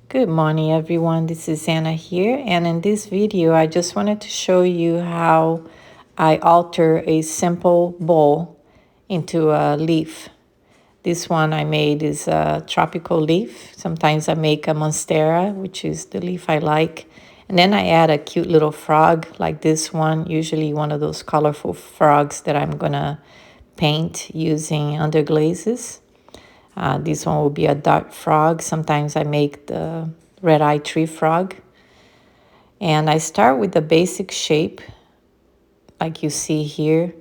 Good morning, everyone. This is Anna here, and in this video, I just wanted to show you how I alter a simple bowl into a leaf. This one I made is a tropical leaf. Sometimes I make a monstera, which is the leaf I like. And then I add a cute little frog like this one, usually one of those colorful frogs that I'm gonna paint using under glazes. This one will be a dark frog. Sometimes I make the red-eye tree frog. And I start with the basic shape, like you see here.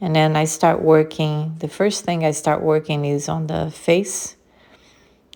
And then I start working. The first thing I start working is on the face.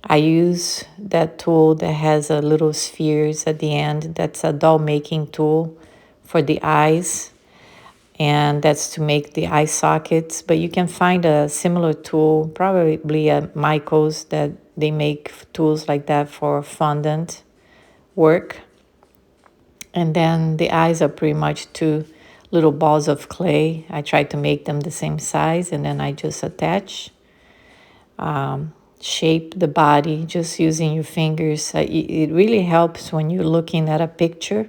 I use that tool that has a little spheres at the end. That's a doll making tool for the eyes. And that's to make the eye sockets. But you can find a similar tool, probably at Michael's, that they make tools like that for fondant work. And then the eyes are pretty much two little balls of clay. I try to make them the same size, and then I just attach, shape the body just using your fingers. It really helps when you're looking at a picture.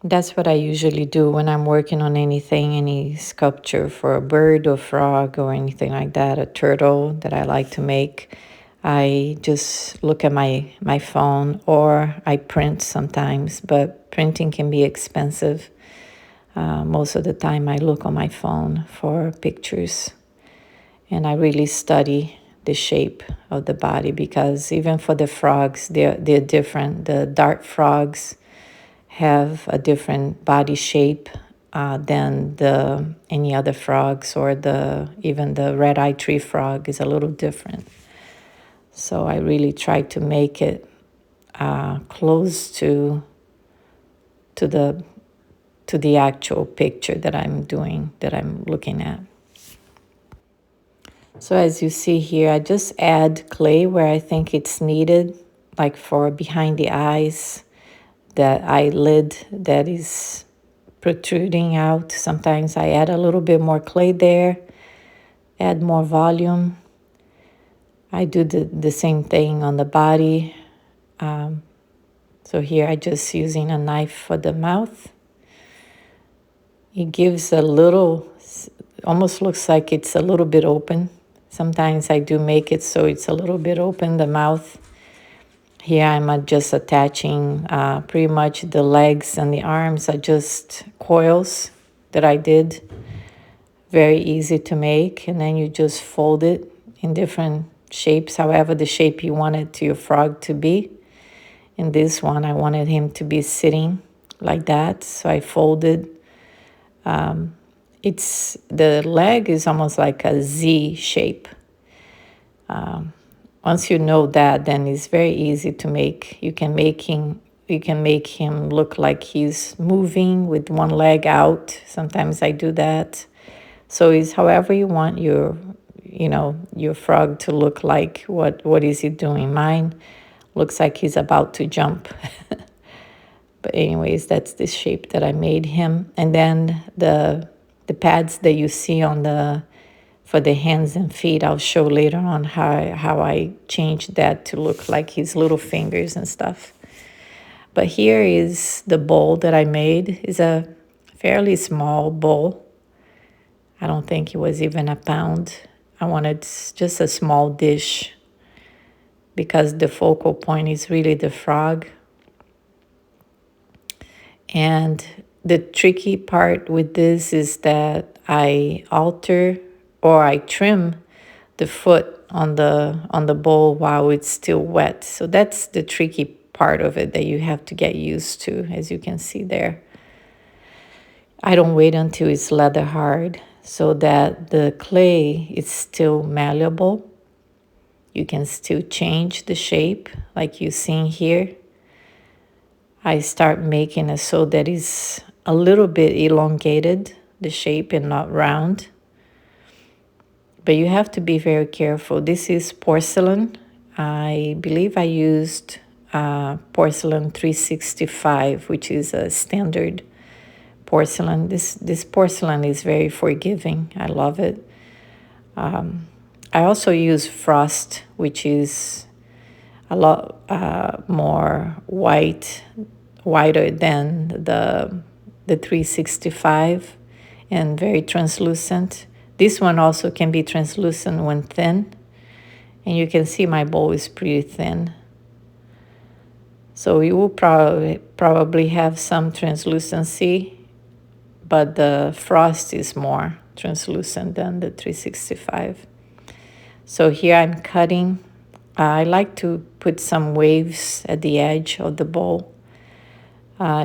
That's what I usually do when I'm working on anything, any sculpture for a bird or frog or anything like that, a turtle that I like to make. I just look at my phone, or I print sometimes, but printing can be expensive. Most of the time I look on my phone for pictures, and I really study the shape of the body, because even for the frogs, they're different. The dart frogs have a different body shape than any other frogs, or even the red-eye tree frog is a little different. So I really try to make it close to the actual picture that I'm looking at. So as you see here, I just add clay where I think it's needed, like for behind the eyes, that eyelid that is protruding out. Sometimes I add a little bit more clay there, add more volume. I do the same thing on the body. So here I just using a knife for the mouth. It gives a little, almost looks like it's a little bit open. Sometimes I do make it so it's a little bit open, the mouth. Here I'm just attaching pretty much the legs and the arms are just coils that I did. Very easy to make. And then you just fold it in different shapes, however the shape you want it to your frog to be. In this one, I wanted him to be sitting like that, so I folded. The leg is almost like a Z shape. Once you know that, then it's very easy to make. You can make him look like he's moving with one leg out. Sometimes I do that. So it's however you want your frog to look like. What is he doing? Mine looks like he's about to jump. But anyways, that's the shape that I made him. And then the pads that you see for the hands and feet, I'll show later on how I changed that to look like his little fingers and stuff. But here is the bowl that I made. It's a fairly small bowl. I don't think it was even a pound. I wanted just a small dish because the focal point is really the frog. And the tricky part with this is that I alter or I trim the foot on the bowl while it's still wet. So that's the tricky part of it that you have to get used to, as you can see there. I don't wait until it's leather hard so that the clay is still malleable. You can still change the shape like you're seeing here. I start making it so that it's a little bit elongated, the shape, and not round. But you have to be very careful. This is porcelain. I believe I used porcelain 365, which is a standard porcelain. This porcelain is very forgiving. I love it. I also use frost, which is a lot more whiter than the 365, and very translucent. This one also can be translucent when thin, and you can see my bowl is pretty thin. So you will probably have some translucency, but the frost is more translucent than the 365. So here I'm cutting. I like to put some waves at the edge of the bowl,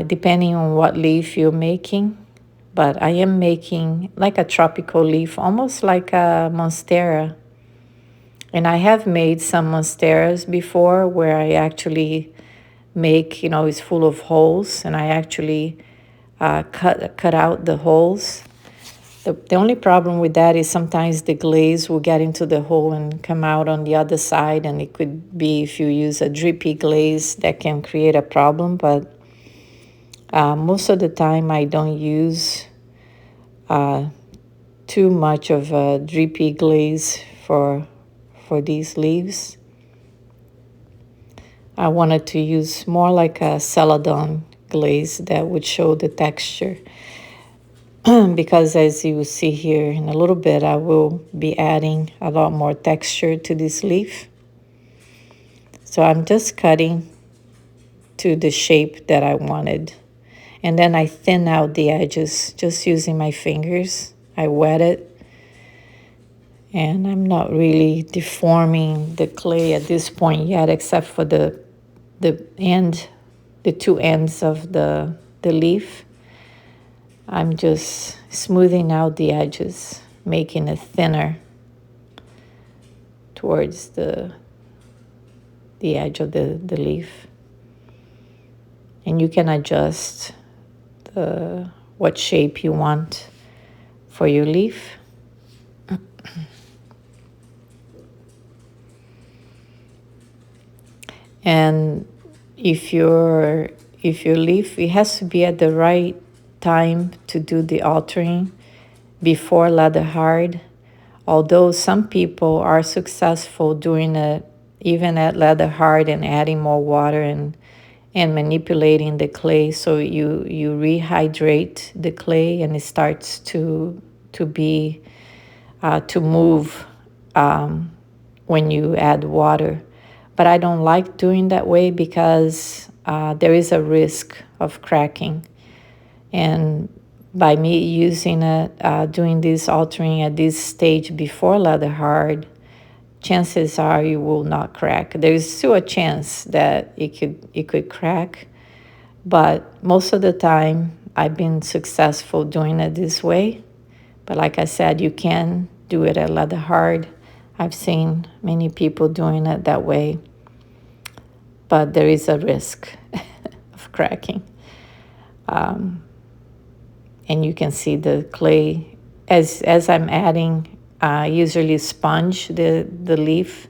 depending on what leaf you're making. But I am making like a tropical leaf, almost like a monstera. And I have made some monsteras before where I actually make, it's full of holes, and I actually cut out the holes. The only problem with that is sometimes the glaze will get into the hole and come out on the other side, and it could be, if you use a drippy glaze, that can create a problem. But most of the time I don't use too much of a drippy glaze for these leaves. I wanted to use more like a celadon glaze that would show the texture. Because as you see here in a little bit, I will be adding a lot more texture to this leaf. So I'm just cutting to the shape that I wanted. And then I thin out the edges just using my fingers. I wet it. And I'm not really deforming the clay at this point yet, except for the two ends of the leaf. I'm just smoothing out the edges, making it thinner towards the edge of the leaf. And you can adjust what shape you want for your leaf. And if your leaf, it has to be at the right time to do the altering before leather hard. Although some people are successful doing it even at leather hard and adding more water and manipulating the clay, so you rehydrate the clay and it starts to be to move when you add water. But I don't like doing that way because there is a risk of cracking. And by me using it, doing this altering at this stage before leather hard, chances are you will not crack. There is still a chance that it could crack, but most of the time I've been successful doing it this way. But like I said, you can do it at leather hard. I've seen many people doing it that way, but there is a risk of cracking. And you can see the clay as I'm adding. Usually sponge the leaf,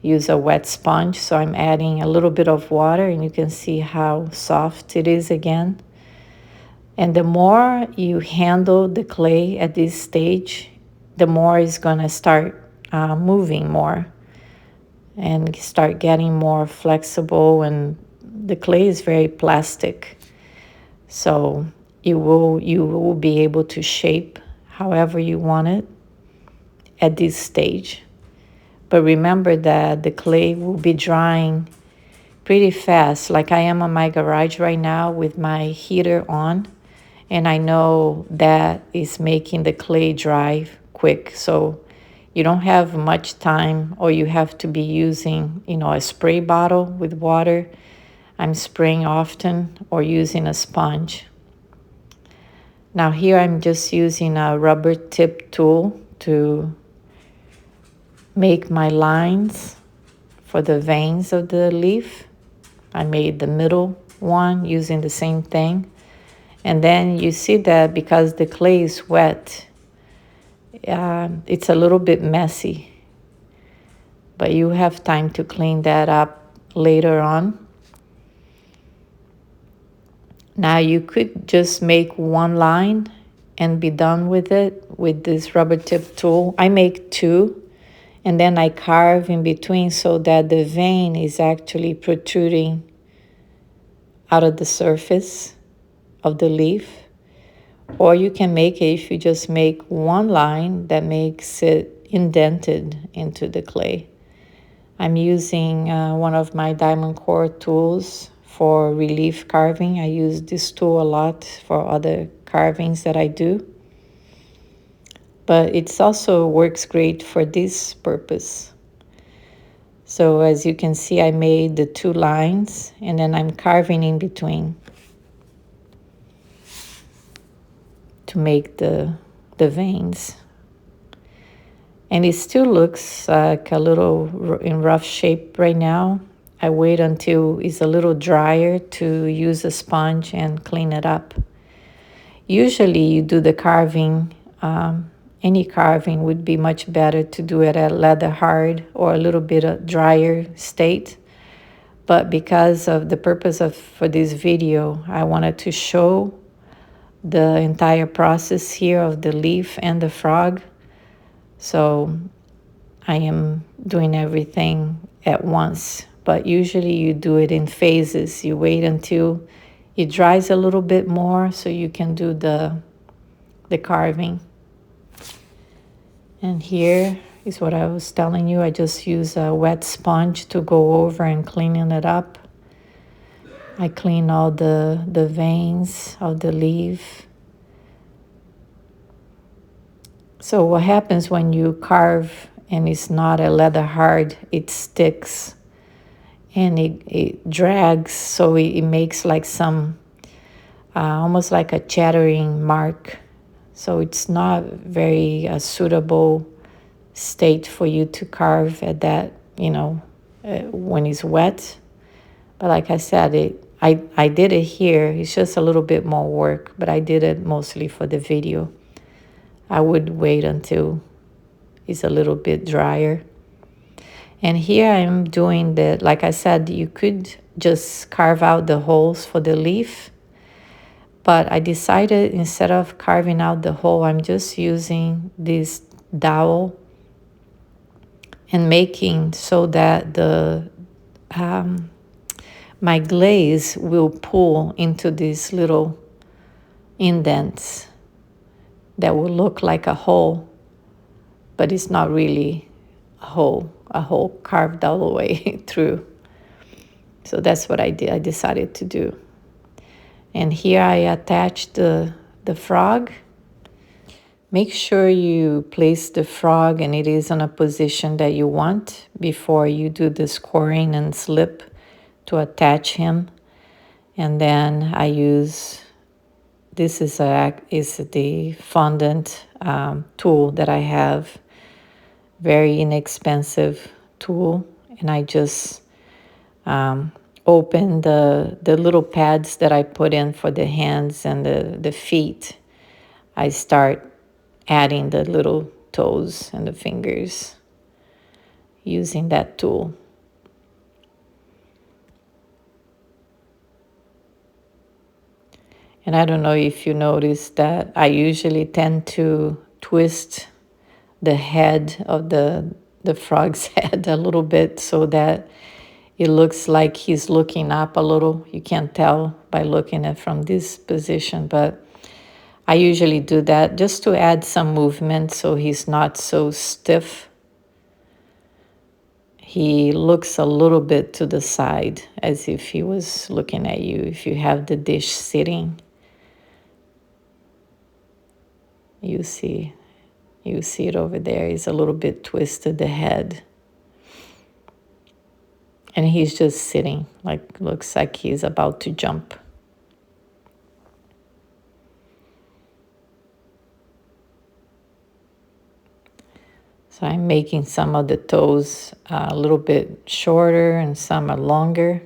use a wet sponge. So I'm adding a little bit of water, and you can see how soft it is again. And the more you handle the clay at this stage, the more it's going to start moving more and start getting more flexible. And the clay is very plastic, so you will be able to shape however you want it at this stage. But remember that the clay will be drying pretty fast. Like I am on my garage right now with my heater on, and I know that is making the clay dry quick. So you don't have much time, or you have to be using, a spray bottle with water. I'm spraying often, or using a sponge. Now here I'm just using a rubber tip tool to make my lines for the veins of the leaf. I made the middle one using the same thing. And then you see that because the clay is wet, it's a little bit messy. But you have time to clean that up later on. Now you could just make one line and be done with it with this rubber tip tool. I make two. And then I carve in between so that the vein is actually protruding out of the surface of the leaf. Or you can make it if you just make one line that makes it indented into the clay. I'm using one of my diamond core tools for relief carving. I use this tool a lot for other carvings that I do. But it also works great for this purpose. So as you can see, I made the 2 lines and then I'm carving in between to make the veins. And it still looks like a little in rough shape right now. I wait until it's a little drier to use a sponge and clean it up. Usually you do the carving, any carving would be much better to do it at leather hard or a little bit of drier state. But because of the purpose for this video, I wanted to show the entire process here of the leaf and the frog. So I am doing everything at once, but usually you do it in phases. You wait until it dries a little bit more so you can do the carving. And here is what I was telling you. I just use a wet sponge to go over and cleaning it up. I clean all the veins of the leaf. So what happens when you carve and it's not a leather hard, it sticks and it drags, so it makes like some, almost like a chattering mark. So it's not very suitable state for you to carve at that, when it's wet. But like I said, I did it here. It's just a little bit more work, but I did it mostly for the video. I would wait until it's a little bit drier. And here I'm doing like I said, you could just carve out the holes for the leaf. But I decided instead of carving out the hole, I'm just using this dowel and making so that my glaze will pull into these little indents that will look like a hole, but it's not really a hole carved all the way through. So that's what I did. I decided to do. And here I attached the frog. Make sure you place the frog and it is in a position that you want before you do the scoring and slip to attach him. And then I use, this is the fondant tool that I have, very inexpensive tool, and I just open the little pads that I put in for the hands and the feet. I start adding the little toes and the fingers using that tool. And I don't know if you noticed that I usually tend to twist the head of the frog's head a little bit so that it looks like he's looking up a little. You can't tell by looking at from this position, but I usually do that just to add some movement so he's not so stiff. He looks a little bit to the side as if he was looking at you. If you have the dish sitting, you see it over there. He's a little bit twisted, the head. And he's just sitting, looks like he's about to jump. So I'm making some of the toes a little bit shorter and some are longer.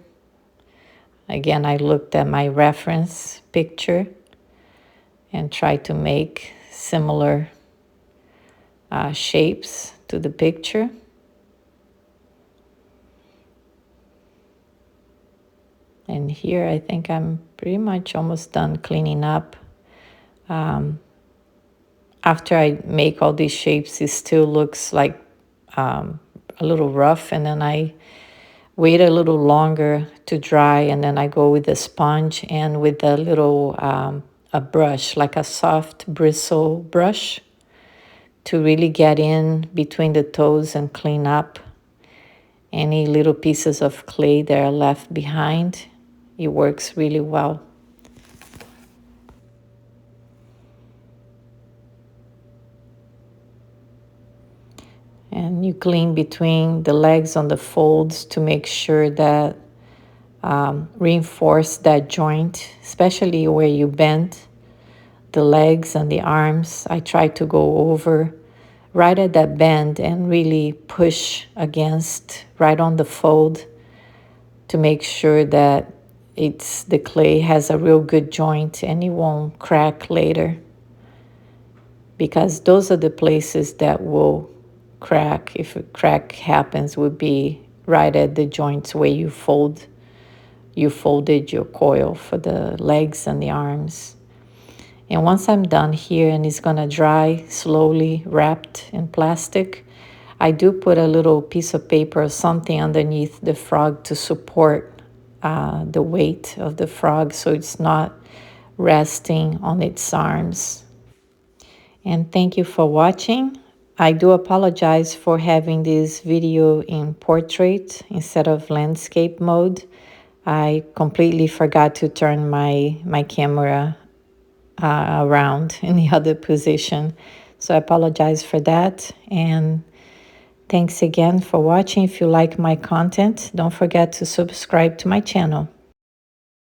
Again, I looked at my reference picture and tried to make similar shapes to the picture. And here I think I'm pretty much almost done cleaning up. After I make all these shapes, it still looks like a little rough, and then I wait a little longer to dry, and then I go with the sponge and with a little a brush, like a soft bristle brush, to really get in between the toes and clean up any little pieces of clay that are left behind. It works really well. And you clean between the legs on the folds to make sure that reinforce that joint, especially where you bend the legs and the arms. I try to go over right at that bend and really push against right on the fold to make sure that the clay has a real good joint and it won't crack later, because those are the places that will crack. If a crack happens, would be right at the joints where you folded your coil for the legs and the arms. And once I'm done here and it's gonna dry slowly, wrapped in plastic, I do put a little piece of paper or something underneath the frog to support the weight of the frog, so it's not resting on its arms. And thank you for watching. I do apologize for having this video in portrait instead of landscape mode. I completely forgot to turn my camera around in the other position. So I apologize for that. And thanks again for watching. If you like my content, don't forget to subscribe to my channel.